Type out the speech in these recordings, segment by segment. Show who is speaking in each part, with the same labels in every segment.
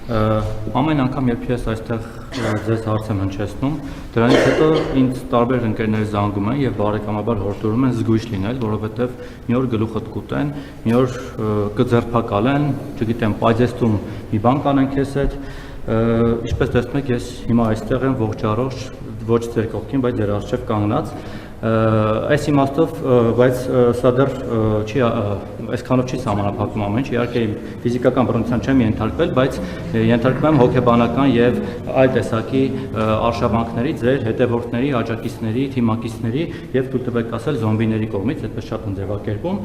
Speaker 1: Ամեն անգամ, երբ ես այստեղ ձեզ հարց եմ հնչեցնում, դրանից հետո ինձ տարբեր ընկերներ զանգում են եւ բարեկամաբար հորդորում են զգույշ լինել, որովհետեւ մի օր գլուխդ կուտեն, մի օր կձերբակալեն, չգիտեմ, պայծեստում մի բան կանեն քեզ հետ։ Ինչպես տեսնում եք, ես հիմա այստեղ եմ ողջ առողջ, ոչ ձեր կողքին, բայց ձեր առջև կանգնած։ Այս իմաստով, բայց սա դեռ չի այսքանով չի սահմանափակում ամեն ինչ, իհարկե ֆիզիկական բռնության չեմ ենթարկվել, բայց ենթարկվում եմ հոգեբանական եւ այլ տեսակի արշավանքների, ձեր հետևորդների, աջակիցների, թիմակիցների եւ թույլ տվեք ասել զոմբիների կողմից, այդպես շատ են ձևակերպում։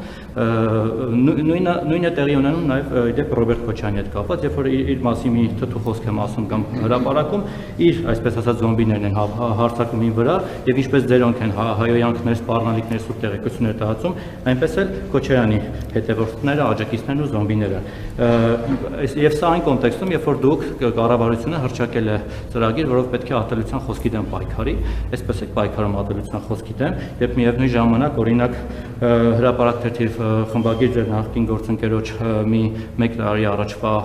Speaker 1: Նույնը տեղի ունենում նաեւ իդեպ Ռոբերտ Քոչարյանի հետ կապված, երբ որ իր մասին մի թթու խոսք եմ ասում կամ հրապարակում, իր այսպես ասած զոմբիներն են հարձակվում ին վրա եւ ինչպես ձերոնք են հայոյանքներ, սպառնալիքներ, սուր տեղեկություններ տահածում, այնպես էլ Քոչարյանի հետևորդները, աջակիցներն ու զոմբիները։ Եվ սա այն կոնտեքստում, երբ որ դուք կառավարությունը հռչակել է ծրագիր, որով պետք է ատելության խոսքի դեմ պայքարի, այսպես է պայքարում ատելության խոսքի դեմ, երբ միևնույն ժամանակ օրինակ հրապարակ թերթի խմբագիր ձեր նախկին գործընկերոջ մի 1 տարի առաջվա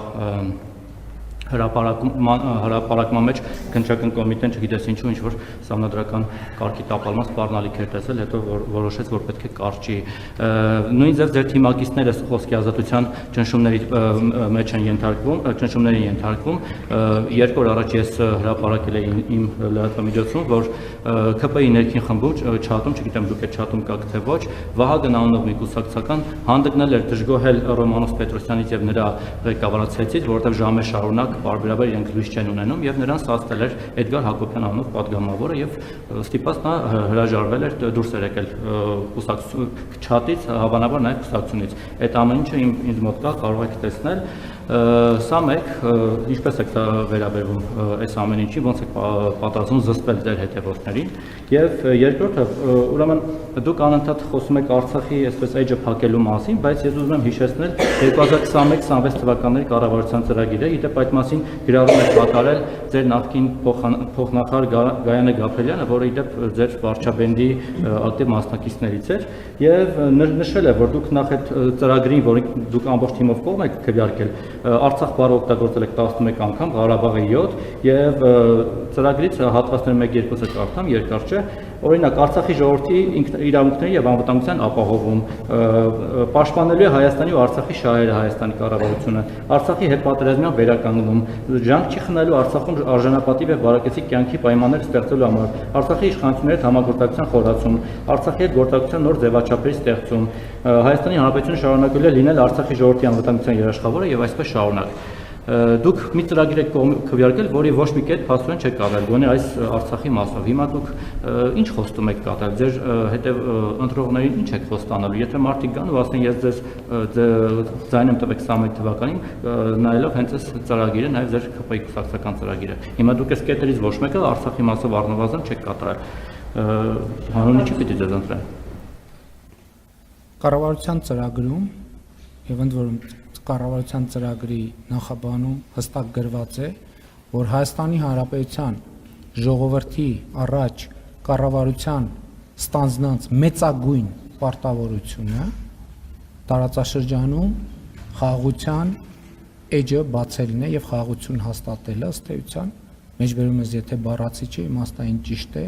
Speaker 1: հրապարակման մեջ քննչական կոմիտեն չգիտես ինչու ինչ որ սահմանադրական կարգի տապալման սպառնալիք էր տեսել, հետո որոշեց, որ պետք է կարճի։ Նույն ձև ձեր թիմակիցները խոսքի ազատության ճնշումների մեջ են ենթարկվում, 2 օր առաջ ես հրապարակել էի իմ լրատվամիջոցում, որ ՔՊ-ի ներքին խմբում չաթում, չգիտեմ դուք այդ չաթում կաք թե ոչ, Վահագն անունով մի կուսակցական հանդգնել էր դժգոհել Ռոմանոս Պետրոսյանից եւ նրա ղեկավարացիայից, որովհետեւ ժամեր շարունակ բարբերաբար իրենք լույս չեն ունենում եւ նրան ստացել էր Էդգար Հակոբյան անունով պատգամավորը եւ ստիպած նա հրաժարվել էր դուրս էր եկել կուսակցություն չաթից, հավանաբար նաեւ կուսակցությունից։ Այդ ամեն ինչը ինձ մոտ կա, կարող եք տեսնել։ Սա մեկ, ինչպես եք վերաբերվում այս ամեն ինչի, ոնց եք պատրաստվում զսպել ձեր հետևորդներին, եւ երկրորդը, ուրեմն դուք անընդհատ խոսում եք Արցախի այսպես էջը փակելու մասին, բայց ես ուզում եմ հիշեցնել 2021-26 թվականների կառավարության ծրագիրը, իդեպ այդ մասին գրառում եք կատարել ձեր նախկին փոխնախարար Գայանե Գաբրելյանը, որը իդեպ ձեր վարչապետի ակտիվ մասնակիցներից էր, եւ նշել է, որ դուք նախ այդ ծրագրին, որին դուք ամբողջ թիմով կողմ եք քվեարկել, Արցախ բառը օգտագործել եք 11 անգամ, Ղարաբաղը 7 եւ ծրագրից հատվածներ 1-2-ը կարդամ, երկար չէ։ Օրինակ Արցախի ժողովրդի իրավունքների եւ անվտանգության ապահովում, պաշտպանելու է Հայաստանի ու Արցախի շահերը Հայաստանի կառավարությունը, Արցախի հետպատերազմյան վերականգնում, ջանք չի խնայելու Արցախում արժանապատիվ եւ բարեկեցիկ կյանքի պայմաններ ստեղծելու համար, Արցախի իշխանությունների հետ համագործակցության խորացում, Արցախի հետ գործակցության նոր ձևաչափերի ստեղծում, Հայաստանի Հանրապետությունը շարունակելու է լինել Արցախի ժողովրդի անվտանգության երաշխավորը եւ այսպես շարունակ։ Դուք մի ծրագիր եք քվեարկել, որի ոչ մի կետ փաստորեն չեք կատարել, գոնե այս Արցախի մասով։ Հիմա դուք ինչ խոստում եք կատարել, ձեր հետև ընտրողներին ինչ եք խոստանալու։ Եթե մարդիկ գան ու ասեն, ես ձեզ ձայն եմ տվեք 21 թվականին, նայելով հենց այս ծրագիրը, նաև ձեր ՔՊ-ի կուսակցական ծրագիրը։ Հիմա դուք այս կետերից ոչ մեկը Արցախի մասով առնվազն չեք կատարել։ Հանուն ինչի պիտի ձեզ ընտրեն։
Speaker 2: Կառավարության ծրագրում եւ ընդ որում կառավարության ծրագրի նախաբանում հստակ գրված է, որ Հայաստանի Հանրապետության ժողովրդի առաջ կառավարության ստանձնած մեծագույն պարտավորությունը տարածաշրջանում խաղաղության էջը բացելն է եւ խաղաղություն հաստատելը ըստ էության մեջբերում ես եթե բառացի չի իմաստային ճիշտ է,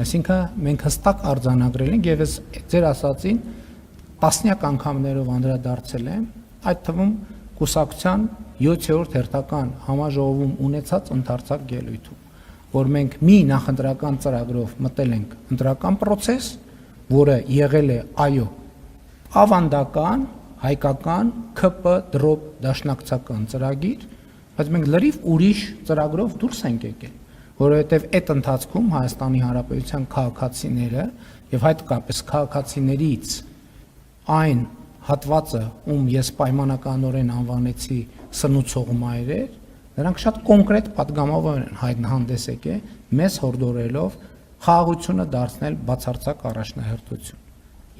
Speaker 2: այսինքն մենք հստակ արձանագրել ենք եւ ես ձեր ասածին տասնյակ անգամներով անդրադարձել եմ, այդ թվում կուսակցության 7-րդ հերթական համաժողովում ունեցած ընդարձակ ելույթում, որ մենք մի նախընտրական ծրագրով մտել ենք ընտրական process, որը եղել է այո, ավանդական, հայկական, ՔՊ դրոպ դաշնակցական ծրագիր, բայց մենք լրիվ ուրիշ ծրագրով դուրս ենք եկել, որովհետև այդ ընթացքում Հայաստանի Հանրապետության քաղաքացիները եւ հատկապես քաղաքացիներից այն հատվածը, ում ես պայմանականորեն անվանեցի սնուցող մայրեր, նրանք շատ կոնկրետ պատգամավոր են հանդես եկել, մեզ հորդորելով խաղաղությունը դարձնել բացարձակ առաջնահերթություն։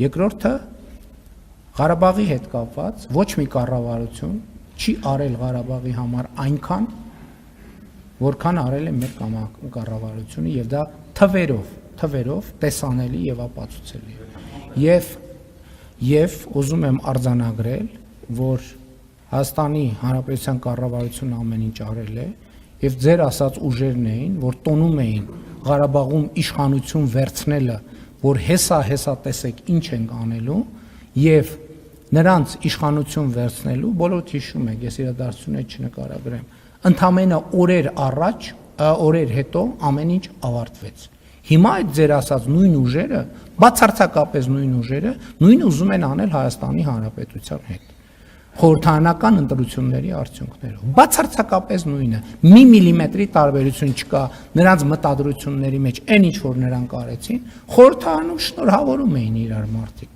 Speaker 2: Երկրորդը Ղարաբաղի հետ կապված ոչ մի կառավարություն չի արել Ղարաբաղի համար այնքան, որքան արել է մեր կառավարությունը եւ դա թվերով տեսանելի եւ ապացուցելի։ Եվ ուզում եմ արձանագրել, որ Հայաստանի Հանրապետության կառավարությունը ամեն ինչ արել է եւ ձեր ասած ուժերն էին, որ տոնում էին Ղարաբաղում իշխանություն վերցնելը, որ հեսա տեսեք ինչ ենք անելու եւ նրանց իշխանություն վերցնելու բոլորդ հիշում եք, ես իրադարձությունները չնկարագրեմ, ընդամենը օրեր հետո ամեն ինչ ավարտվեց։ Հիմա այդ ձեր ասած նույն ուժերը, բացարձակապես նույն ուժերը, նույնը ուզում են անել Հայաստանի Հանրապետության հետ։ Խորհրդարանական ընտրությունների արդյունքներով։ Բացարձակապես նույնը, մի միլիմետրի տարբերություն չկա նրանց մտադրությունների մեջ, այն ինչ որ նրանք արեցին, խորհրդարանում շնորհավորում էին իրար մարդիկ,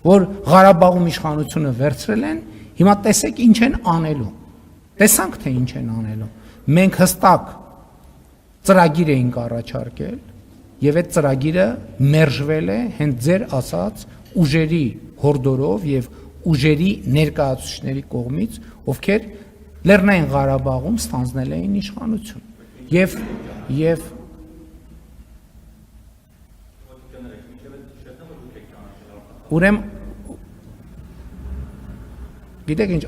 Speaker 2: որ Ղարաբաղում իշխանությունը վերցրել են, հիմա տեսեք ինչ են անելու։ Տեսանք թե ինչ են անելու։ Մենք հստակ ծրագիր էինք առաջարկել եւ այդ ծրագիրը մերժվել է հենց ձեր ասած ուժերի հորդորով եւ ուժերի ներկայացուցիչների կողմից, ովքեր Լեռնային Ղարաբաղում ստանձնել էին իշխանություն։ Եվ ուրեմն գիտեք ինչ,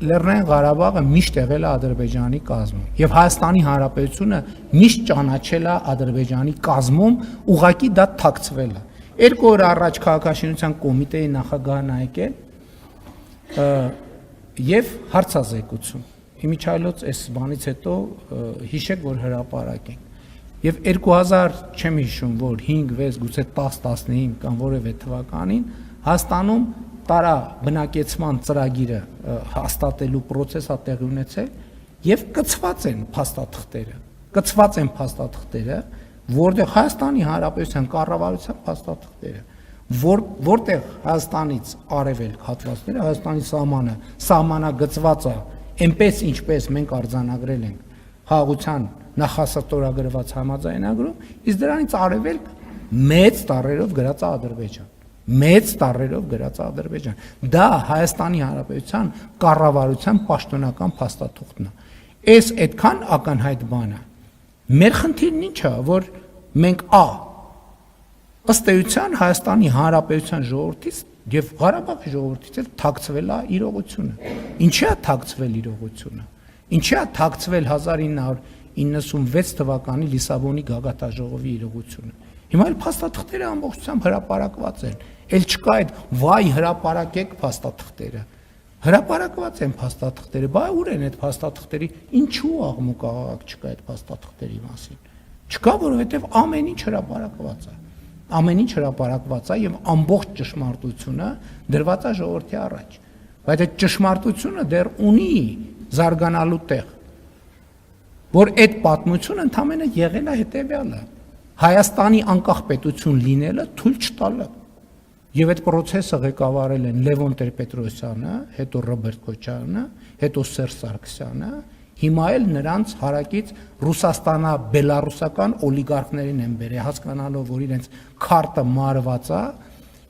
Speaker 2: Լեռնային Ղարաբաղը միշտ եղել է Ադրբեջանի կազմում եւ Հայաստանի Հանրապետությունը միշտ ճանաչել է Ադրբեջանի կազմում, ուղղակի դա թաքցվել է։ 2 օր առաջ քաղաքաշինության կոմիտեի նախագահն եկել եւ հարցազեկություն։ Իմիջայլոց այս բանից հետո հիշեք, որ հրապարակ ենք։ Եվ 2000 չեմ հիշում, որ 5, 6, գուցե 10, 15 կամ որևէ թվականին Հայաստանում տարա բնակեցման ծրագիրը հաստատելու process-ը տեղի ունեցել եւ կցված են փաստաթղթերը, որտեղ Հայաստանի Հանրապետության կառավարության փաստաթղթերը, որտեղ Հայաստանից արևելք հատվածները, Հայաստանի սահմանագծված է, այնպես ինչպես մենք արձանագրել ենք խաղաղության նախասահմանագրված համաձայնագրում, իսկ դրանից արևելք մեծ տառերով գրած Ադրբեջան։ Դա Հայաստանի Հանրապետության կառավարության պաշտոնական փաստաթուղթն է։ Այս այդքան ակնհայտ բան է։ Մեր խնդիրն ինչ է, որ մենք ըստ էության Հայաստանի Հանրապետության ժողովրդից եւ Ղարաբաղի ժողովրդից էլ թաքցվել է իրողությունը։ Ինչի է թաքցվել իրողությունը։ Ինչի է թաքցվել 1996 թվականի Լիսաբոնի գագաթաժողովի իրողությունը։ Հիմա էլ փաստաթղթերը ամբողջությամբ հրապարակված են։ Էլ չկա այդ վայ հրապարակեք փաստաթղթերը։ Հրապարակված են փաստաթղթերը, բա ուր են այդ փաստաթղթերի, ինչու աղմուկ աղաղակ չկա այդ փաստաթղթերի մասին։ Չկա, որովհետև ամեն ինչ հրապարակված է։ Ամեն ինչ հրապարակված է եւ ամբողջ ճշմարտությունը դրված է ժողովրդի առաջ։ Բայց այդ ճշմարտությունը դեռ ունի զարգանալու տեղ, որ այդ պատմությունը ընդամենը եղել է հետեւյալը. Հայաստանի անկախ պետություն լինելը թույլ չտալը։ Եվ այդ process-ը ղեկավարել են Լևոն Տեր-Պետրոսյանը, հետո Ռոբերտ Քոչարյանը, հետո Սերժ Սարգսյանը, հիմա էլ նրանց հարակից ռուսաստանա-բելարուսական օլիգարխներին են բերել, հասկանալով, որ իրենց քարտը մարված է,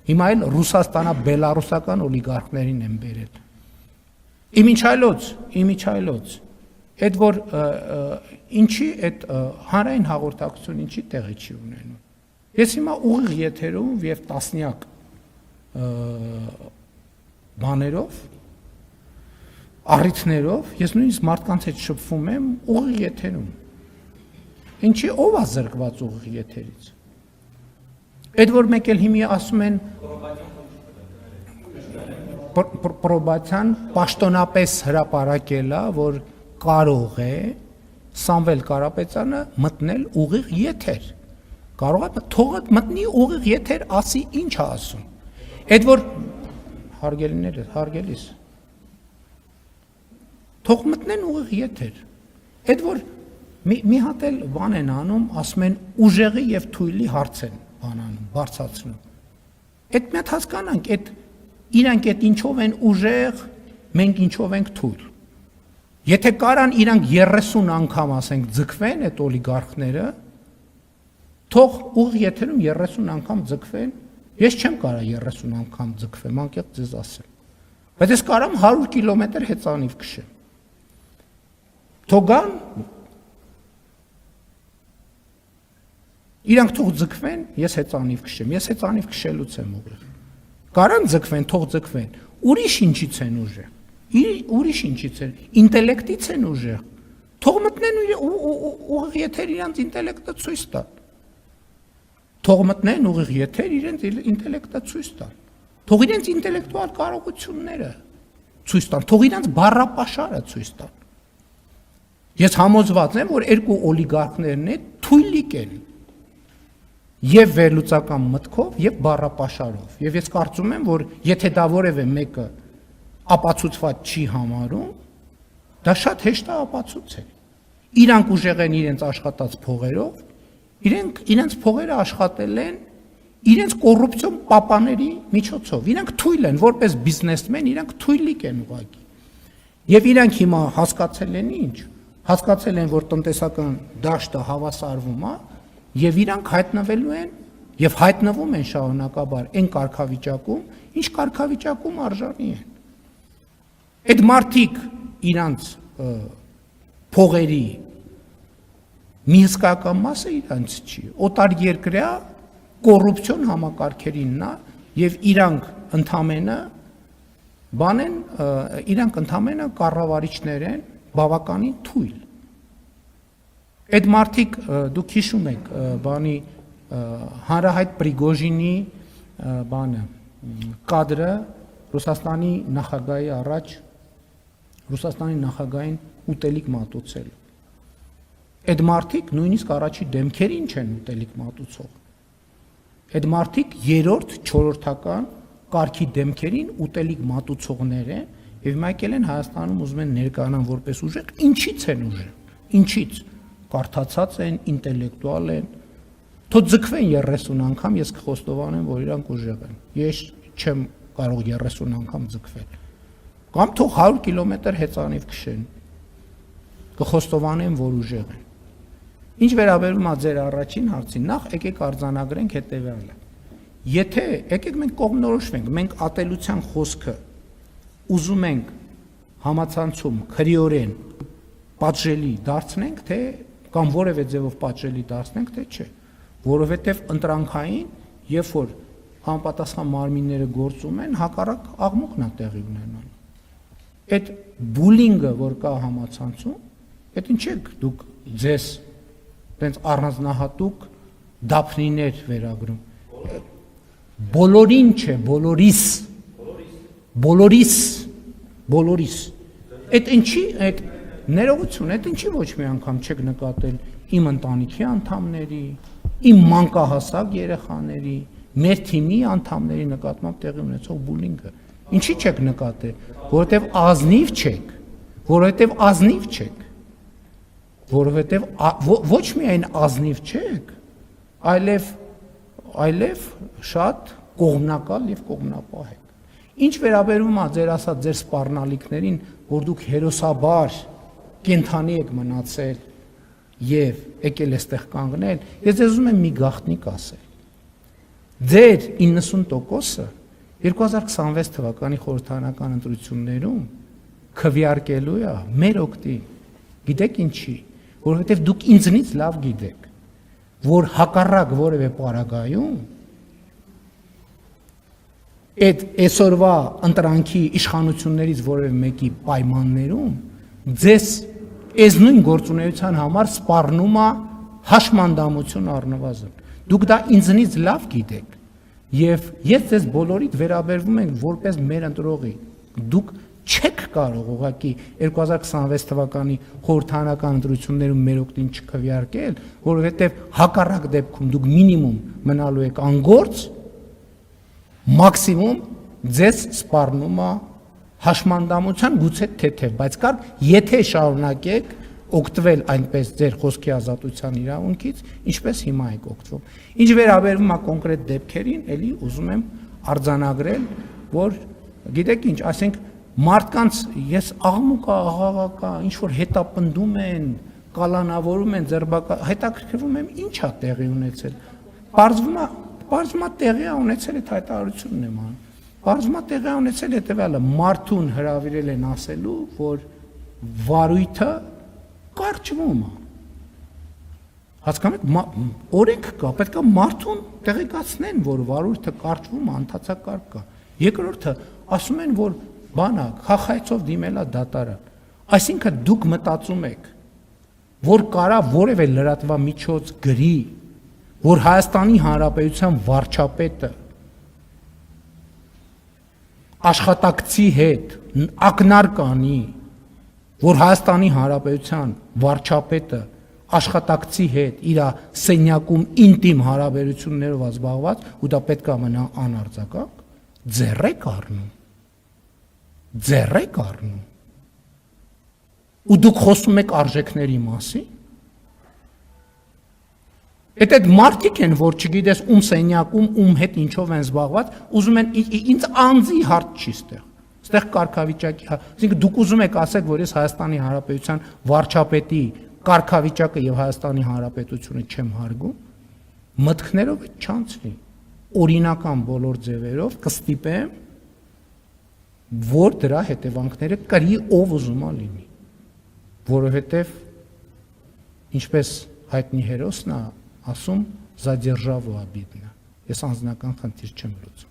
Speaker 2: հիմա էլ ռուսաստանա-բելարուսական օլիգարխներին են բերել։ Իմիջայլոց, այդ որ ինչի այդ հանրային հաղորդակցություն ինչի տեղի չի ունենում։ Ես հիմա ուղիղ եթերով եւ տասնյակ բաներով, առիթներով, ես նույնիսկ մարդկանց հետ շփվում եմ ուղիղ եթերում։ Ինչի ով է զրկված ուղիղ եթերից։ Այդ որ մեկ էլ հիմի ասում են պրոբացիան պաշտոնապես հրապարակելա, որ կարող է Սամվել Կարապետյանը մտնել ուղիղ եթեր։ Կարող է թողը մտնի ուղիղ եթեր, ասի ինչ է ասում։ Այդ որ հարգելիս թող մտնեն ուղիղ եթեր։ Այդ որ մի հատ էլ բան են անում, ասում են ուժեղի եւ թույլի հարց են բանանում, բարձրացնում։ Այդ մի հատ հասկանանք, այդ իրանք այդ ինչով են ուժեղ, մենք ինչով ենք թույլ։ Եթե կարան իրանք 30 անգամ ասենք ձգվեն այդ օլիգարխները, թող ուղիղ եթերում 30 անգամ ձգվեն, ես չեմ կարա 30 անգամ ձգվեմ, անկեղծ ձեզ ասեմ, բայց ես կարամ 100 կիլոմետր հեծանիվ քշեմ, թող գան, իրանք թող ձգվեն, ես հեծանիվ քշեմ, ես հեծանիվ քշելուց եմ ուղիղ, կարան ձգվեն, թող ձգվեն, ուրիշ ինչից են ուժեղ, Ուրիշ ինչից է, ինտելեկտից են ուժեղ։ Թող մտնեն ուղիղ եթեր իրանց ինտելեկտը ցույց տան։ Թող մտնեն ուղիղ եթեր իրենց ինտելեկտը ցույց տան։ Թող իրենց ինտելեկտուալ կարողությունները ցույց տան, թող իրենց բառապաշարը ցույց տան։ Ես համոզված եմ, որ երկու օլիգարխներն են թույլիկ են եւ վերլուծական մտքով եւ բառապաշարով։ Եվ ես կարծում եմ, որ եթե դա որևէ մեկը ապացուցված չի համարում, դա շատ հեշտ է ապացուցել։ Իրանք ուժեղ են իրենց աշխատած փողերով, իրենց փողերը աշխատել են իրենց կոռուպցիոն պապաների միջոցով։ Իրանք թույլ են, որպես բիզնեսմեն, իրանք թույլիկ են ուղղակի։ Եվ իրանք հիմա հասկացել են ինչ։ Հասկացել են, որ տնտեսական դաշտը հավասարվում է, եւ իրանք հայտնվելու են եւ հայտնվում են շարունակաբար այն կարգավիճակում, ինչ կարգավիճակում արժանի են։ Այդ մարդիկ իրանց փողերի մի հսկայական մասը իրանց չի, օտար երկրյա կոռուպցիոն համակարգերինն է եւ իրանք ընդամենը կառավարիչներ են բավականին թույլ։ Այդ մարդիկ դուք հիշում եք բանի հանրահայտ Պրիգոժինի բանը կադրը Ռուսաստանի նախագահի առաջ Ռուսաստանի նախագահին ուտելիք մատուցել։ Այդ մարդիկ նույնիսկ առաջի դեմքերին չեն ուտելիք մատուցող։ Այդ մարդիկ երրորդ, չորրորդական կարգի դեմքերին ուտելիք մատուցողներ են եւ եկել են Հայաստանում ուզում են ներկայանան որպես ուժեղ, ինչից են ուժեղ։ Ինչից։ Կարդացած են, ինտելեկտուալ են։ Թող ձգվեն 30 անգամ, ես կխոստովանեմ, որ իրանք ուժեղ են։ Ես չեմ կարող 30 անգամ ձգվել։ Կամ թող 100 կիլոմետր հեծանիվ քշեն։ Կխոստովանեմ, որ ուժեղ են։ Ինչ վերաբերում է ձեր առաջին հարցին, նախ եկեք արձանագրենք հետևյալը։ Եթե եկեք մենք կողմնորոշվենք, մենք ատելության խոսքը ուզում ենք համացանցում քրիորեն պատժելի դարձնենք, թե կամ որևէ ձևով պատժելի դարձնենք, թե չէ, որովհետև ընտրանքային, երբ որ համապատասխան մարմինները գործում են, հակառակ աղմուկն է տեղի ունենալու։ Այդ բուլինգը, որ կա համացանցում, այդ ինչ եք դուք ձեզ տենց առանձնահատուկ դափնիներ վերագրում։ Բոլորին չէ, բոլորիս։ Այդ ինչի, այդ ներողություն, այդ ինչի ոչ մի անգամ չեք նկատել իմ ընտանիքի անդամների, իմ մանկահասակ երեխաների, մեր թիմի անդամների նկատմամբ տեղի ունեցող բուլինգը։ Ինչի չեք նկատել, որովհետև ազնիվ չեք, որովհետև ոչ միայն ազնիվ չեք, այլև շատ կողմնակալ եւ կողմնապահ եք։ Ինչ վերաբերում է ձեր ասած ձեր սպառնալիքներին, որ դուք հերոսաբար կենթանի եք մնացել եւ եկել այստեղ կանգնել, ես ձեզ ուզում եմ մի գաղտնիք ասել։ Ձեր 90%-ը 2026 թվականի խորհրդարանական ընտրություններում քվեարկելու է մեր օգտին։ Գիտեք ինչի, որովհետև դուք ինձնից լավ գիտեք, որ հակառակ որևէ պարագայում այդ այսօրվա ընտրանքի իշխանություններից որևէ մեկի պայմաններում ձեզ այս նույն գործունեության համար սպառնում է հաշմանդամություն առնվազն։ Դուք դա ինձնից լավ գիտեք եւ ես ձեզ բոլորիդ վերաբերվում եմ որպես մեր ընտրողի։ Դուք չեք կարող ուղղակի 2026 թվականի խորհրդարանական ընտրություններում մեր օգտին չքվեարկել, որովհետեւ հակառակ դեպքում դուք մինիմում մնալու եք անգործ, մաքսիմում ձեզ սպառնում է հաշմանդամության գուցե թեթև, բայց կար եթե շարունակեք օգտվել այնպես ձեր խոսքի ազատության իրավունքից, ինչպես հիմա եք օգտվում։ Ինչ վերաբերում է կոնկրետ դեպքերին, ելի ուզում եմ արձանագրել, որ գիտեք ինչ, ասենք մարդկանց ես աղմուկա, աղաղակա, ինչ որ հետապնդում են, կալանավորում են, հետաքրքրվում եմ ինչ է տեղի ունեցել։ Պարզվում է տեղի է ունեցել այդ հայտարարությունն եմ անում։ Պարզվում է տեղի է ունեցել հետևյալը, մարդուն հրավիրել են ասելու, որ վարույթը կարճվում է։ Հասկանաք, օրենք կա, պետք է մարդուն տեղեկացնեն, որ վարույթը կարճվում է, ընթացակարգ կա։ Երկրորդը, ասում են, որ բանակ, խախայցով դիմելա դատարան։ Այսինքն դուք մտածում եք, որ կարա որևէ լրատվամիջոց գրի, որ Հայաստանի Հանրապետության վարչապետը աշխատակցի հետ ակնար կանի, որ Հայաստանի Հանրապետության վարչապետը աշխատակցի հետ իր սենյակում ինտիմ հարաբերություններով զբաղված ու դա պետք է մնա անարձակակ, ձեռեք առնում։ Ու դուք խոսում եք արժեքների մասին։ Այդ մարդիկ են, որ չգիտես ում սենյակում, ում հետ ինչով են զբաղված, ուզում են ինձ անձի հարց չի ստեղ կարգավիճակի, այսինքն դուք ուզում եք ասեք, որ ես Հայաստանի Հանրապետության վարչապետի կարգավիճակը եւ Հայաստանի Հանրապետությունը չեմ հարգում, մտքներով է չանցնի, օրինական բոլոր ձևերով կստիպեմ, որ դրա հետևանքները կրի ով ուզում է լինի, որովհետեւ ինչպես հայտնի հերոսն է ասում, «Задержаву обидно»։ Ես անձնական խնդիր չեմ լուծում։